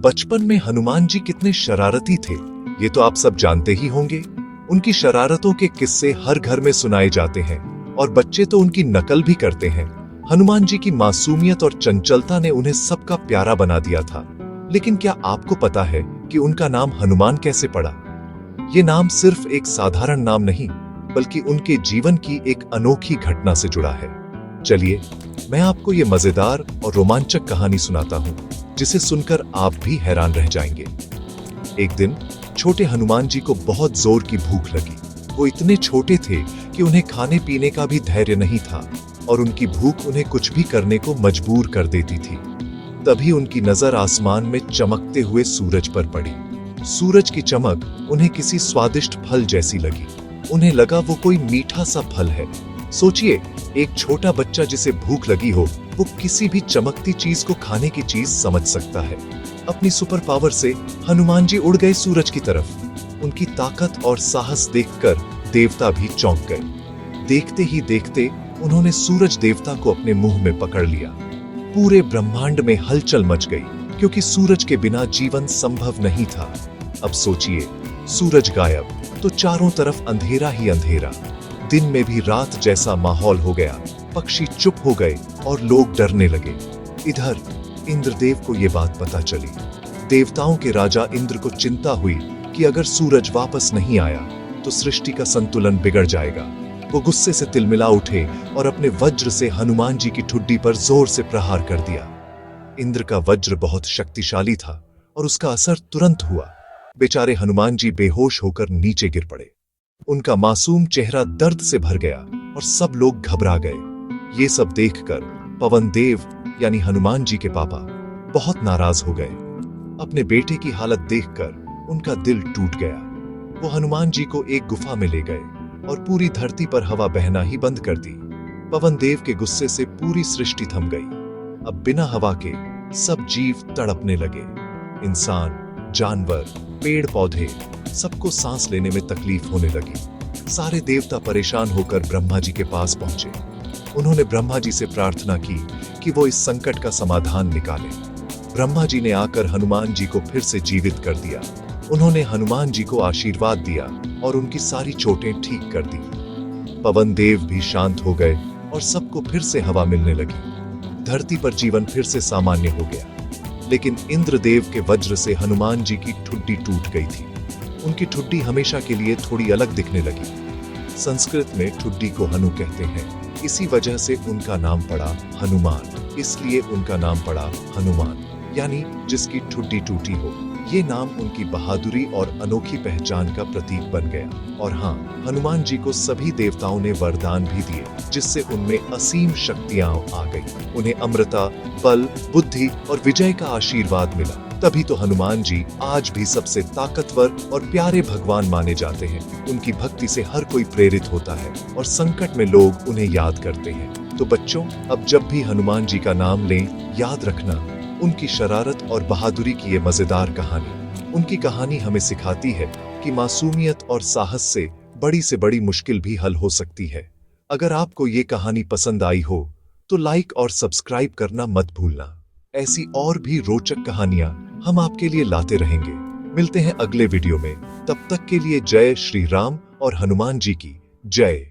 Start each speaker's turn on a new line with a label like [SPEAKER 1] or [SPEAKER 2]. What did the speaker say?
[SPEAKER 1] बचपन में हनुमान जी कितने शरारती थे, ये तो आप सब जानते ही होंगे। उनकी शरारतों के किस्से हर घर में सुनाए जाते हैं और बच्चे तो उनकी नकल भी करते हैं। हनुमान जी की मासूमियत और चंचलता ने उन्हें सबका प्यारा बना दिया था। लेकिन क्या आपको पता है कि उनका नाम हनुमान कैसे पड़ा? ये नाम सिर्फ एक साधारण नाम नहीं, बल्कि उनके जीवन की एक अनोखी घटना से जुड़ा है। चलिए, मैं आपको ये मजेदार और रोमांचक कहानी सुनाता हूँ, जिसे सुनकर आप भी हैरान रह जाएंगे। एक दिन छोटे हनुमान जी को बहुत जोर की भूख लगी। वो इतने छोटे थे कि उन्हें खाने पीने का भी धैर्य नहीं था और उनकी भूख उन्हें कुछ भी करने को मजबूर कर देती थी। तभी उनकी नजर आसमान में चमकते हुए सूरज पर पड़ी। सूरज की चमक उन्हें किसी स्वादिष्ट फल जैसी लगी। उन्हें लगा वो कोई मीठा सा फल है। सोचिए, एक छोटा बच्चा जिसे भूख लगी हो, वो किसी भी चमकती चीज को खाने की चीज समझ सकता है। अपनी सुपर पावर से हनुमान जी उड़ गए सूरज की तरफ। उनकी ताकत और साहस देखकर देवता भी चौंक गए। देखते ही देखते उन्होंने सूरज देवता को अपने मुंह में पकड़ लिया। पूरे ब्रह्मांड में हलचल मच गई, क्योंकि सूरज के बिना जीवन संभव नहीं था। अब सोचिए, सूरज गायब तो चारों तरफ अंधेरा ही अंधेरा। दिन में भी रात जैसा माहौल हो गया। पक्षी चुप हो गए और लोग डरने लगे। इधर इंद्रदेव को ये बात पता चली। देवताओं के राजा इंद्र को चिंता हुई कि अगर सूरज वापस नहीं आया तो सृष्टि का संतुलन बिगड़ जाएगा। वो गुस्से से तिलमिला उठे और अपने वज्र से हनुमान जी की ठुड्डी पर जोर से प्रहार कर दिया। इंद्र का वज्र बहुत शक्तिशाली था और उसका असर तुरंत हुआ। बेचारे हनुमान जी बेहोश होकर नीचे गिर पड़े। उनका मासूम चेहरा दर्द से भर गया और सब लोग घबरा गए। ये सब देखकर पवन देव यानी हनुमान जी के पापा बहुत नाराज हो गए। अपने बेटे की हालत देखकर उनका दिल टूट गया। वो हनुमान जी को एक गुफा में ले गए और पूरी धरती पर हवा बहना ही बंद कर दी। पवन देव के गुस्से से पूरी सृष्टि थम गई। अब बिना हवा के सब जीव तड़पने लगे। इंसान, जानवर, पेड़ पौधे, सबको सांस लेने में तकलीफ होने लगी। सारे देवता परेशान होकर ब्रह्मा जी के पास पहुंचे। उन्होंने ब्रह्मा जी से प्रार्थना की कि वो इस संकट का समाधान निकालें। ब्रह्मा जी ने आकर हनुमान जी को फिर से जीवित कर दिया। उन्होंने हनुमान जी को आशीर्वाद दिया और उनकी सारी चोटें ठीक कर दी। पवन देव भी शांत हो गए और सबको फिर से हवा मिलने लगी। धरती पर जीवन फिर से सामान्य हो गया। लेकिन इंद्रदेव के वज्र से हनुमान जी की ठुड्डी टूट गई थी। उनकी ठुड्डी हमेशा के लिए थोड़ी अलग दिखने लगी। संस्कृत में ठुड्डी को हनु कहते हैं। इसी वजह से उनका नाम पड़ा हनुमान। इसलिए उनका नाम पड़ा हनुमान, यानी जिसकी ठुड्डी टूटी हो। ये नाम उनकी बहादुरी और अनोखी पहचान का प्रतीक बन गया। और हाँ, हनुमान जी को सभी देवताओं ने वरदान भी दिए, जिससे उनमें असीम शक्तियां आ गई। उन्हें अमृता, बल, बुद्धि और विजय का आशीर्वाद मिला। तभी तो हनुमान जी आज भी सबसे ताकतवर और प्यारे भगवान माने जाते हैं। उनकी भक्ति से हर कोई प्रेरित होता है और संकट में लोग उन्हें याद करते हैं। तो बच्चों, अब जब भी हनुमान जी का नाम लें, याद रखना उनकी शरारत और बहादुरी की ये मजेदार कहानी। उनकी कहानी हमें सिखाती है कि मासूमियत और साहस से बड़ी मुश्किल भी हल हो सकती है। अगर आपको ये कहानी पसंद आई हो तो लाइक और सब्सक्राइब करना मत भूलना। ऐसी और भी रोचक कहानियां हम आपके लिए लाते रहेंगे। मिलते हैं अगले वीडियो में। तब तक के लिए जय श्री राम और हनुमान जी की जय।